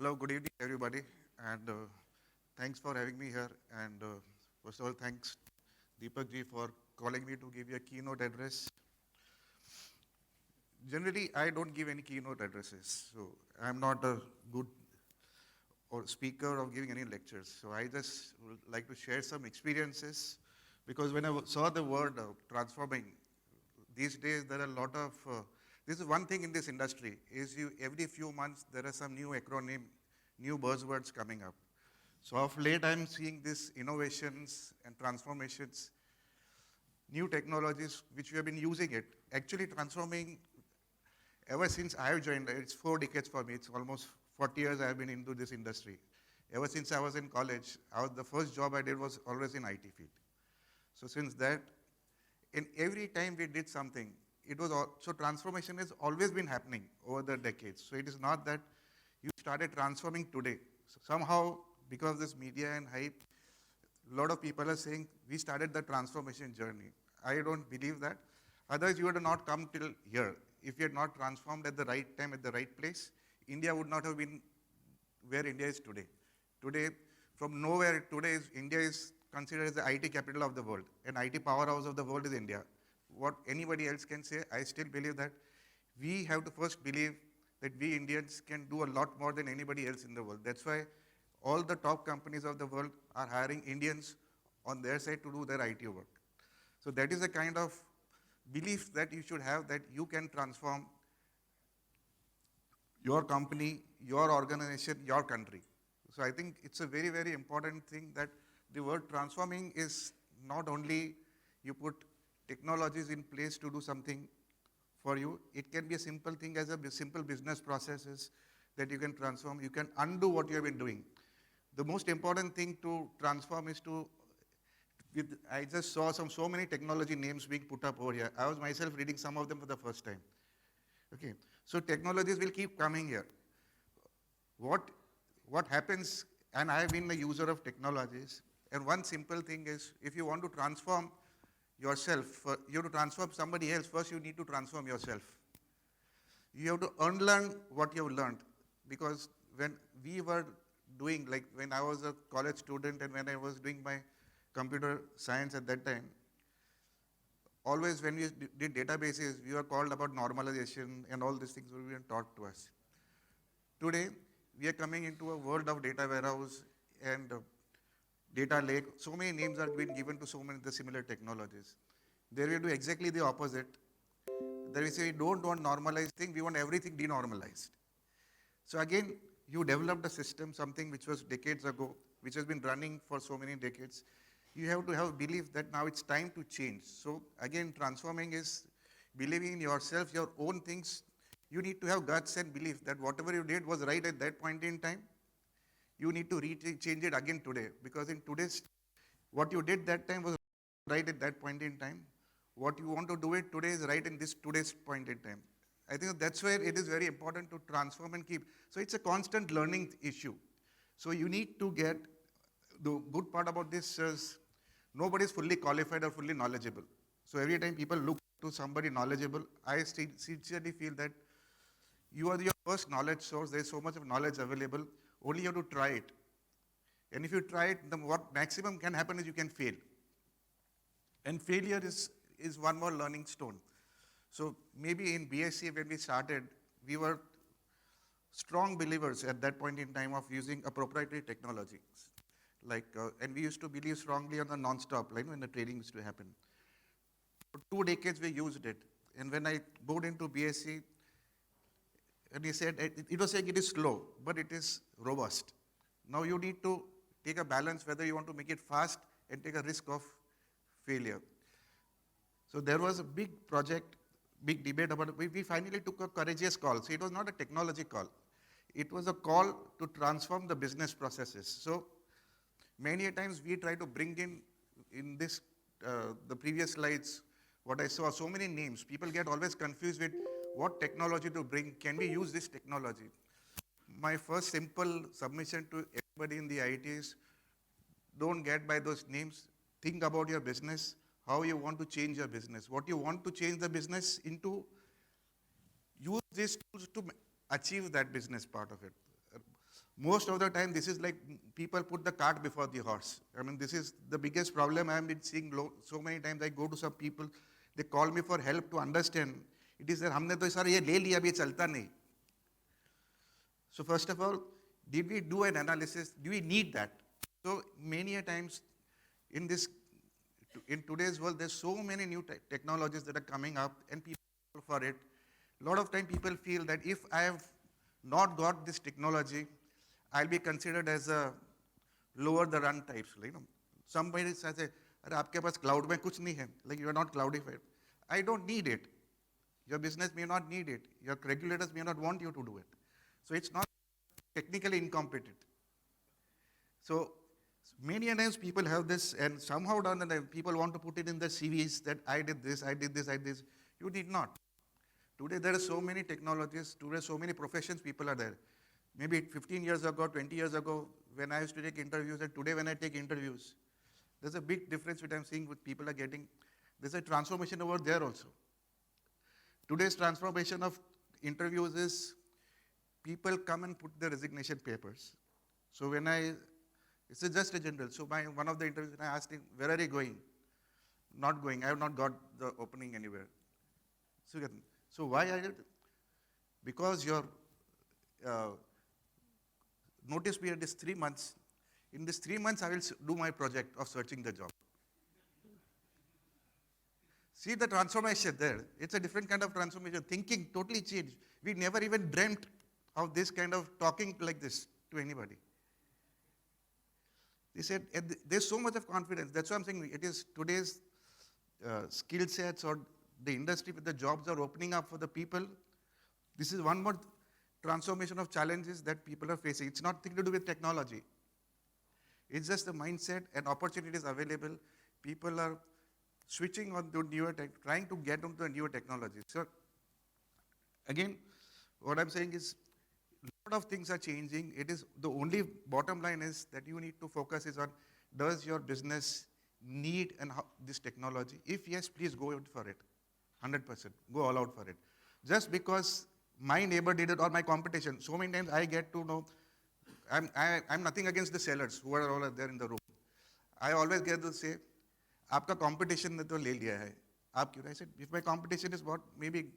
Hello, good evening, everybody, and thanks for having me here. And first of all, thanks Deepak ji for calling me to give you a keynote address. Generally, I don't give any keynote addresses, so I'm not a good or speaker of giving any lectures. So I just would like to share some experiences because when I saw the word transforming, these days there are a lot of this is one thing in this industry is you every few months there are some new acronym, new buzzwords coming up. So of late I'm seeing these innovations and transformations, new technologies which we have been using it, actually transforming ever since I have joined. It's 4 decades for me. It's almost 40 years I have been into this industry. Ever since I was in college, the first job I did was always in IT field. So since that, in every time we did something, it was so transformation has always been happening over the decades. So it is not that you started transforming today. So somehow, because of this media and hype, a lot of people are saying we started the transformation journey. I don't believe that. Otherwise, you would have not come till here. If you had not transformed at the right time, at the right place, India would not have been where India is today. Today, from nowhere, India is considered as the IT capital of the world. And IT powerhouse of the world is India. What anybody else can say, I still believe that we have to first believe that we Indians can do a lot more than anybody else in the world. That's why all the top companies of the world are hiring Indians on their side to do their IT work. So that is the kind of belief that you should have that you can transform your company, your organization, your country. So I think it's a very, very important thing that the word transforming is not only you put technologies in place to do something for you. It can be a simple thing as a simple business processes that you can transform. You can undo what you have been doing. The most important thing to transform is I just saw so many technology names being put up over here. I was myself reading some of them for the first time. Okay, so technologies will keep coming here. What happens, and I have been a user of technologies, and one simple thing is if you want to transform yourself, you have to transform somebody else, first you need to transform yourself. You have to unlearn what you have learned, because when we were doing, like when I was a college student and when I was doing my computer science at that time, always when we did databases, we were called about normalization and all these things were being taught to us. Today, we are coming into a world of data warehouse and data lake. So many names are being given to so many of the similar technologies. There we do exactly the opposite. There we say we don't want normalized thing, we want everything denormalized. So again, you developed a system, something which was decades ago, which has been running for so many decades. You have to have belief that now it's time to change. So again, transforming is believing in yourself, your own things. You need to have guts and belief that whatever you did was right at that point in time. You need to change it again today, because in today's, what you did that time was right at that point in time. What you want to do it today is right in this today's point in time. I think that's where it is very important to transform and keep. So it's a constant learning issue. So you need to get, the good part about this is nobody is fully qualified or fully knowledgeable. So every time people look to somebody knowledgeable, I sincerely feel that you are your first knowledge source. There is so much of knowledge available. Only you have to try it. And if you try it, what maximum can happen is you can fail. And failure is one more learning stone. So maybe in BSc when we started, we were strong believers at that point in time of using a proprietary technology. And we used to believe strongly on the non-stop line when the trading used to happen. For 2 decades we used it. And when I moved into BSc, and he said, it was saying it is slow, but it is robust. Now you need to take a balance whether you want to make it fast and take a risk of failure. So there was a big project, big debate about it. We finally took a courageous call. So it was not a technology call. It was a call to transform the business processes. So many a times we try to bring in this, the previous slides, what I saw, so many names. People get always confused with what technology to bring. Can we use this technology? My first simple submission to everybody in the IT is, don't get by those names. Think about your business, how you want to change your business, what you want to change the business into. Use these tools to achieve that business part of it. Most of the time, this is like people put the cart before the horse. I mean, this is the biggest problem I have been seeing so many times. I go to some people, they call me for help to understand. It is that हमने तो sir ये ले लिया अभी चलता नहीं. So first of all, did we do an analysis? Do we need that? So many a times in today's world, there's so many new technologies that are coming up, and people for it. A lot of time people feel that if I have not got this technology, I'll be considered as a lower the run types. Somebody says, "अरे आपके पास cloud में कुछ नहीं है," like you are not cloudified. I don't need it. Your business may not need it. Your regulators may not want you to do it. So it's not technically incompetent. So many times people have this, and somehow down the line, people want to put it in their CVs that I did this, I did this, I did this. You did not. Today there are so many technologies, today so many professions people are there. Maybe 15 years ago, 20 years ago, when I used to take interviews, and today when I take interviews, there's a big difference which I'm seeing what people are getting. There's a transformation over there also. Today's transformation of interviews is people come and put their resignation papers. So it's just a general. So one of the interviews, I asked him, where are you going? Not going. I have not got the opening anywhere. So why I did? Because your notice period is 3 months. In this 3 months, I will do my project of searching the job. See the transformation there. It's a different kind of transformation. Thinking totally changed. We never even dreamt of this kind of talking like this to anybody. They said, there's so much of confidence. That's why I'm saying it is today's skill sets or the industry with the jobs are opening up for the people. This is one more transformation of challenges that people are facing. It's nothing to do with technology. It's just the mindset and opportunities available. People are switching on to newer trying to get onto the newer technologies. So again, what I'm saying is a lot of things are changing. It is the only bottom line is that you need to focus is on, does your business need this technology? If yes, please go out for it. 100%. Go all out for it. Just because my neighbor did it or my competition, so many times I get to know, I'm nothing against the sellers who are all there in the room. I always get to say, आपका competition ने तो ले लिया है, आप क्यों? I said, if my competition is what, maybe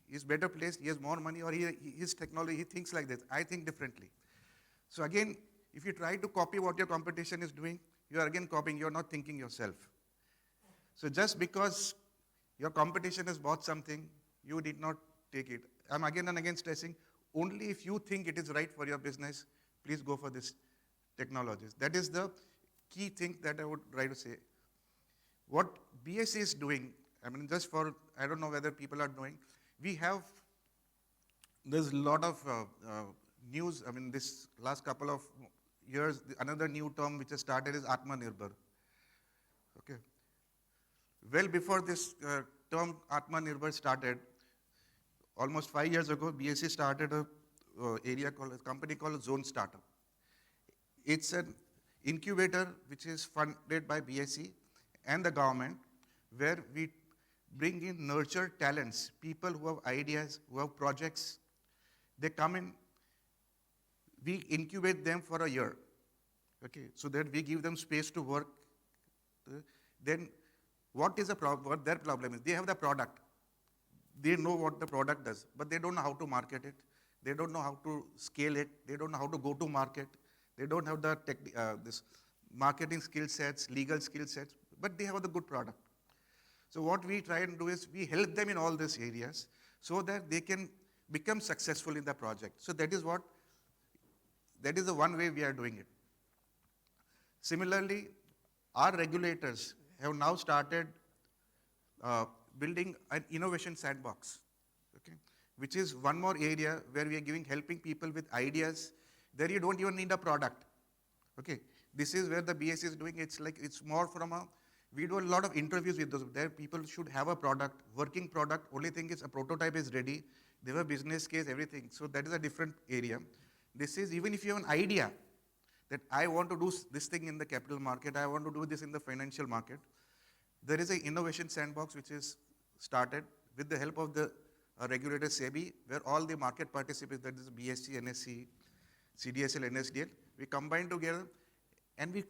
he's better placed, he has more money, or his technology, he thinks like this. I think differently. So again, if you try to copy what your competition is doing, you are again copying, you're not thinking yourself. So just because your competition has bought something, you did not take it. I'm again and again stressing, only if you think it is right for your business, please go for this technologies. That is the key thing that I would try to say. What BSc is doing, I mean, just for, I don't know whether people are knowing, there's a lot of news, I mean, this last couple of years, another new term which has started is Atmanirbhar. Okay. Well before this term Atmanirbhar started, almost 5 years ago, BSc started a company called Zone Startup. It's an incubator which is funded by BSc and the government, where we bring in nurture talents, people who have ideas, who have projects. They come in, we incubate them for a year, okay, so that we give them space to work. Then what their problem is, they have the product. They know what the product does, but they don't know how to market it. They don't know how to scale it. They don't know how to go to market. They don't have the this marketing skill sets, legal skill sets, but they have the good product. So what we try and do is we help them in all these areas so that they can become successful in the project. So that is the one way we are doing it. Similarly, our regulators have now started building an innovation sandbox, okay, which is one more area where we are helping people with ideas. There you don't even need a product, okay. This is where the BSc is doing. It's more from we do a lot of interviews with those. There people should have a product, working product. Only thing is a prototype is ready. They have a business case, everything. So that is a different area. This is even if you have an idea that I want to do this thing in the capital market, I want to do this in the financial market. There is an innovation sandbox which is started with the help of the regulator SEBI, where all the market participants, that is BSc, NSE, CDSL, NSDL. We combine together and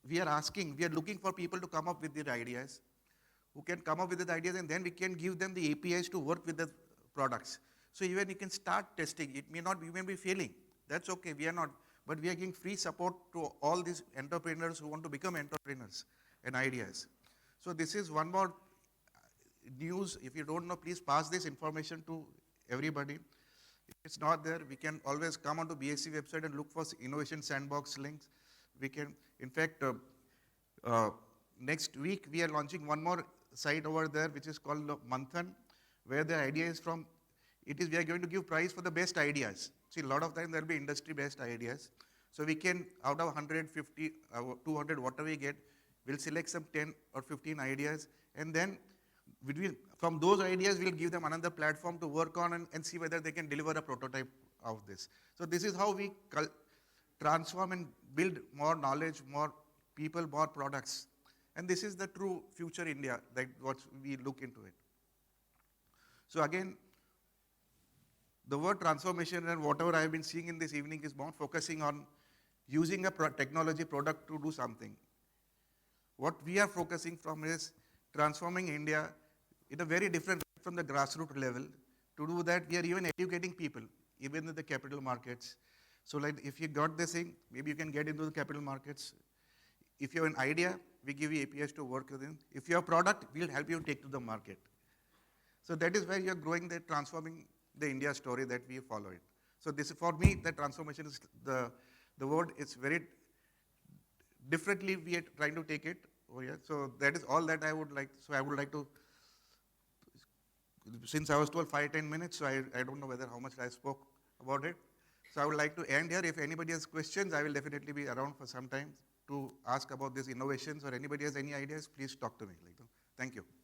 we are looking for people to come up with their ideas, who can come up with the ideas, and then we can give them the APIs to work with the products. So even you can start testing. It may not, you may be failing. That's okay, we are not. But we are giving free support to all these entrepreneurs who want to become entrepreneurs and ideas. So this is one more news. If you don't know, please pass this information to everybody. If it's not there, we can always come onto BSc website and look for Innovation Sandbox links. We can, in fact, next week we are launching one more site over there, which is called Manthan, where the idea is from, we are going to give prize for the best ideas. See, a lot of time there will be industry-based ideas. So we can, out of 150, 200, whatever we get, we'll select some 10 or 15 ideas, and then from those ideas, we'll give them another platform to work on and see whether they can deliver a prototype of this. So this is how we transform and build more knowledge, more people, more products. And this is the true future India, that what we look into it. So again, the word transformation and whatever I've been seeing in this evening is more focusing on using a technology product to do something. What we are focusing from is transforming India in a very different way from the grassroots level. To do that, we are even educating people, even in the capital markets. So like if you got this thing, maybe you can get into the capital markets. If you have an idea, we give you APIs to work with it. If you have a product, we'll help you take to the market. So that is where you're growing, transforming the India story that we follow it. So this, for me, the transformation is the word. It's very differently we are trying to take it over here. So that is all that I would like. So I would like to, since I was told 5-10 minutes, so I don't know whether how much I spoke about it. So I would like to end here. If anybody has questions, I will definitely be around for some time to ask about these innovations, or anybody has any ideas, please talk to me. Thank you.